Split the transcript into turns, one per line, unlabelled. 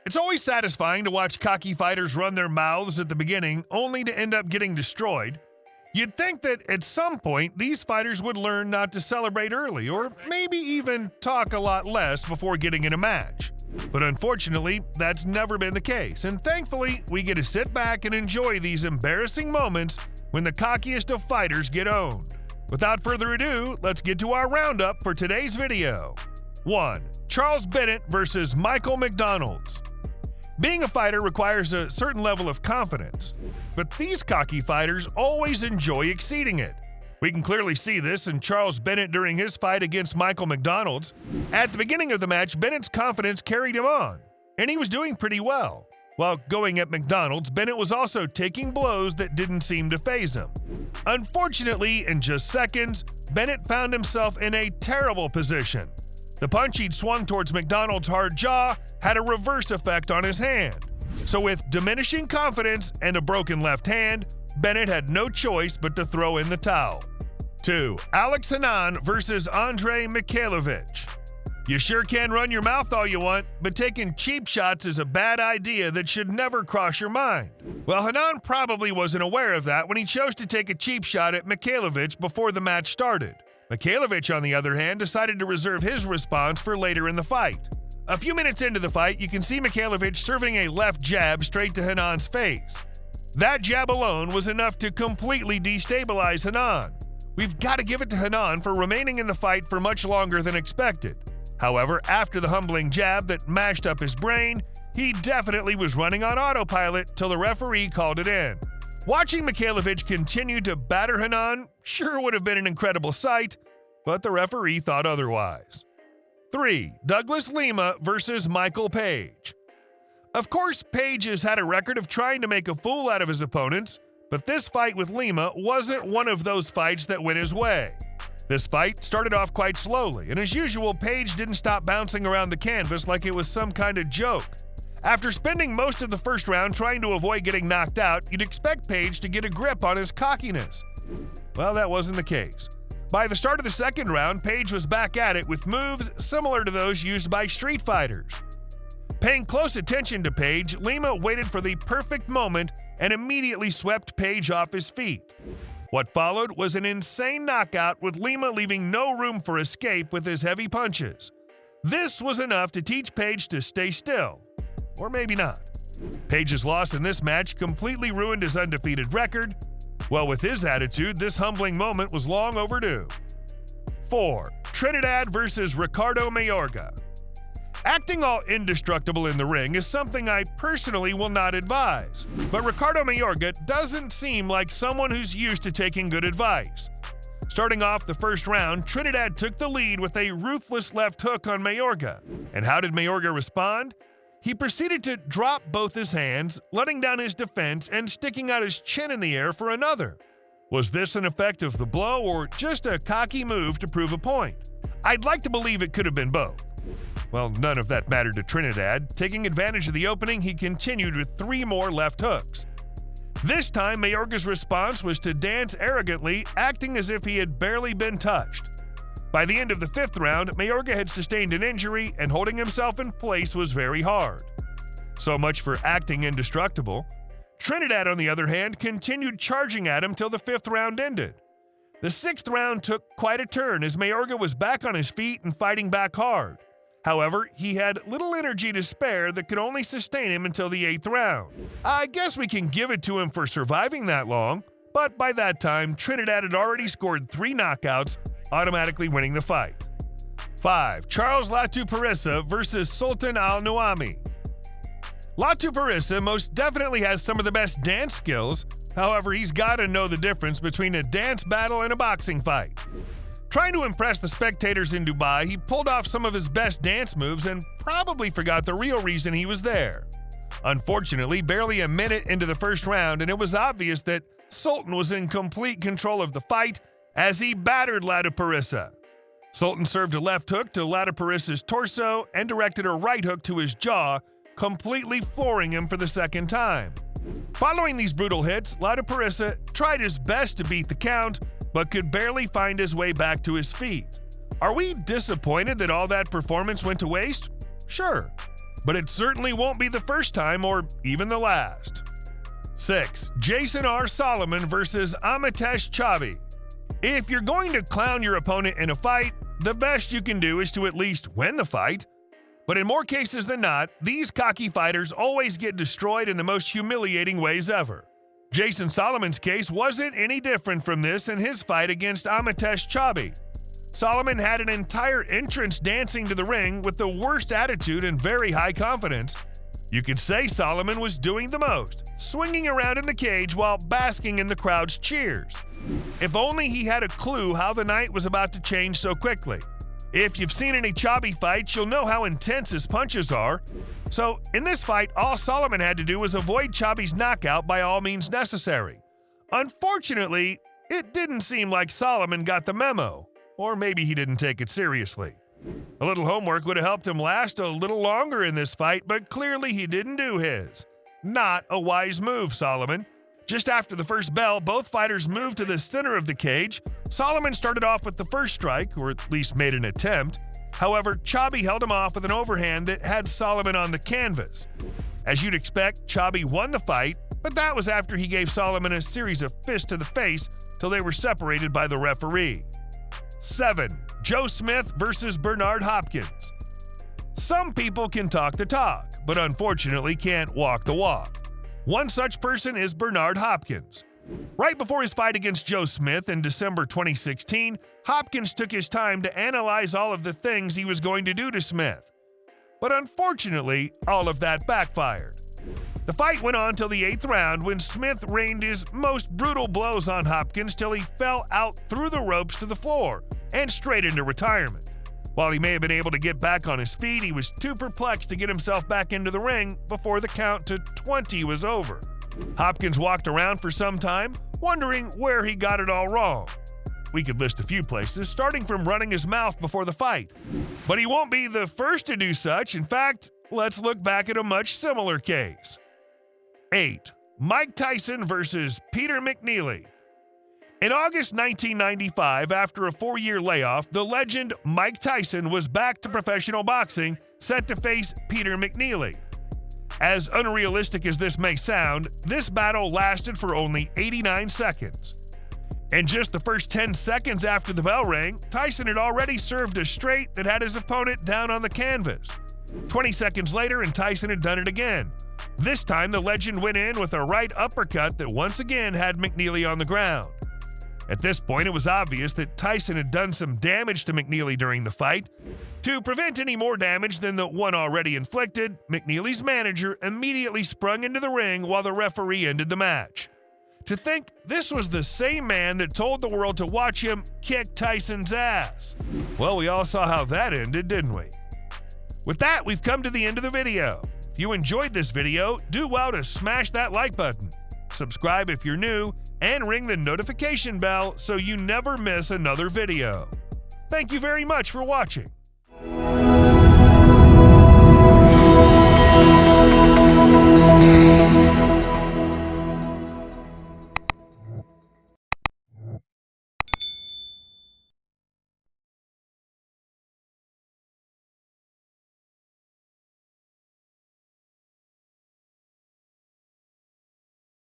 It's always satisfying to watch cocky fighters run their mouths at the beginning, only to end up getting destroyed. You'd think that at some point, these fighters would learn not to celebrate early, or maybe even talk a lot less before getting in a match. But unfortunately, that's never been the case, and thankfully, we get to sit back and enjoy these embarrassing moments when the cockiest of fighters get owned. Without further ado, let's get to our roundup for today's video. 1. Charles Bennett versus Michael McDonald's. Being a fighter requires a certain level of confidence, but these cocky fighters always enjoy exceeding it. We can clearly see this in Charles Bennett during his fight against Michael McDonald's. At the beginning of the match, Bennett's confidence carried him on, and he was doing pretty well. While going at McDonald's, Bennett was also taking blows that didn't seem to faze him. Unfortunately, in just seconds, Bennett found himself in a terrible position. The punch he'd swung towards McDonald's hard jaw had a reverse effect on his hand. So with diminishing confidence and a broken left hand, Bennett had no choice but to throw in the towel. 2. Anan versus Michaelovich. You sure can run your mouth all you want, but taking cheap shots is a bad idea that should never cross your mind. Well, Anan probably wasn't aware of that when he chose to take a cheap shot at Michaelovich before the match started. Michaelovich, on the other hand, decided to reserve his response for later in the fight. A few minutes into the fight, you can see Michaelovich serving a left jab straight to Anan's face. That jab alone was enough to completely destabilize Anan. We've got to give it to Anan for remaining in the fight for much longer than expected. However, after the humbling jab that mashed up his brain, he definitely was running on autopilot till the referee called it in. Watching Michaelovich continue to batter Anan sure would have been an incredible sight, but the referee thought otherwise. 3. Douglas Lima versus Michael Page. Of course, Page has had a record of trying to make a fool out of his opponents, but this fight with Lima wasn't one of those fights that went his way. This fight started off quite slowly, and as usual, Page didn't stop bouncing around the canvas like it was some kind of joke. After spending most of the first round trying to avoid getting knocked out, you'd expect Page to get a grip on his cockiness. Well, that wasn't the case. By the start of the second round, Page was back at it with moves similar to those used by street fighters. Paying close attention to Page, Lima waited for the perfect moment and immediately swept Page off his feet. What followed was an insane knockout with Lima leaving no room for escape with his heavy punches. This was enough to teach Page to stay still. Or maybe not. Page's loss in this match completely ruined his undefeated record. Well, with his attitude, this humbling moment was long overdue. 4. Trinidad versus Ricardo Mayorga. Acting all indestructible in the ring is something I personally will not advise, but Ricardo Mayorga doesn't seem like someone who's used to taking good advice. Starting off the first round, Trinidad took the lead with a ruthless left hook on Mayorga. And how did Mayorga respond? He proceeded to drop both his hands, letting down his defense and sticking out his chin in the air for another. Was this an effect of the blow or just a cocky move to prove a point? I'd like to believe it could have been both. Well, none of that mattered to Trinidad. Taking advantage of the opening, he continued with 3 more left hooks. This time, Mayorga's response was to dance arrogantly, acting as if he had barely been touched. By the end of the 5th round, Mayorga had sustained an injury, and holding himself in place was very hard. So much for acting indestructible. Trinidad, on the other hand, continued charging at him till the 5th round ended. The 6th round took quite a turn as Mayorga was back on his feet and fighting back hard. However, he had little energy to spare that could only sustain him until the 8th round. I guess we can give it to him for surviving that long, but by that time, Trinidad had already scored 3 knockouts, automatically winning the fight. 5. Charles Latta Parisa versus Sultan AlNowami. Latta Parisa most definitely has some of the best dance skills, however, he's got to know the difference between a dance battle and a boxing fight. Trying to impress the spectators in Dubai, he pulled off some of his best dance moves and probably forgot the real reason he was there. Unfortunately, barely a minute into the first round, and it was obvious that Sultan was in complete control of the fight as he battered Latta Parisa. Sultan served a left hook to Latta Parisa's torso and directed a right hook to his jaw, completely flooring him for the second time. Following these brutal hits, Latta Parisa tried his best to beat the count, but could barely find his way back to his feet. Are we disappointed that all that performance went to waste? Sure. but it certainly won't be the first time or even the last. 6. Jason R. Solomon versus Amitesh Chavi. If you're going to clown your opponent in a fight, the best you can do is to at least win the fight. But in more cases than not, these cocky fighters always get destroyed in the most humiliating ways ever. Jason Solomon's case wasn't any different from this in his fight against Amitesh Chavi. Solomon had an entire entrance dancing to the ring with the worst attitude and very high confidence. You could say Solomon was doing the most, swinging around in the cage while basking in the crowd's cheers. If only he had a clue how the night was about to change so quickly. If you've seen any Chavi fights, you'll know how intense his punches are. So, in this fight, all Solomon had to do was avoid Chavi's knockout by all means necessary. Unfortunately, it didn't seem like Solomon got the memo. Or maybe he didn't take it seriously. A little homework would have helped him last a little longer in this fight, but clearly he didn't do his. Not a wise move, Solomon. Just after the first bell, both fighters moved to the center of the cage. Solomon started off with the first strike, or at least made an attempt. However, Chavi held him off with an overhand that had Solomon on the canvas. As you'd expect, Chavi won the fight, but that was after he gave Solomon a series of fists to the face till they were separated by the referee. 7. Joe Smith versus Bernard Hopkins. Some people can talk the talk, but unfortunately can't walk the walk. One such person is Bernard Hopkins. Right before his fight against Joe Smith in December 2016, Hopkins took his time to analyze all of the things he was going to do to Smith. But unfortunately, all of that backfired. The fight went on till the 8th round when Smith rained his most brutal blows on Hopkins till he fell out through the ropes to the floor and straight into retirement. While he may have been able to get back on his feet, he was too perplexed to get himself back into the ring before the count to 20 was over. Hopkins walked around for some time, wondering where he got it all wrong. We could list a few places, starting from running his mouth before the fight. But he won't be the first to do such. In fact, let's look back at a much similar case. 8. Mike Tyson versus Peter McNeely. In August 1995, after a 4-year layoff, the legend Mike Tyson was back to professional boxing, set to face Peter McNeely. As unrealistic as this may sound, this battle lasted for only 89 seconds. In just the first 10 seconds after the bell rang, Tyson had already served a straight that had his opponent down on the canvas. 20 seconds later, and Tyson had done it again. This time, the legend went in with a right uppercut that once again had McNeely on the ground. At this point, it was obvious that Tyson had done some damage to McNeely during the fight. To prevent any more damage than the one already inflicted, McNeely's manager immediately sprung into the ring while the referee ended the match. To think this was the same man that told the world to watch him kick Tyson's ass. Well, we all saw how that ended, didn't we? With that, we've come to the end of the video. If you enjoyed this video, do well to smash that like button, subscribe if you're new, and ring the notification bell so you never miss another video. Thank you very much for watching.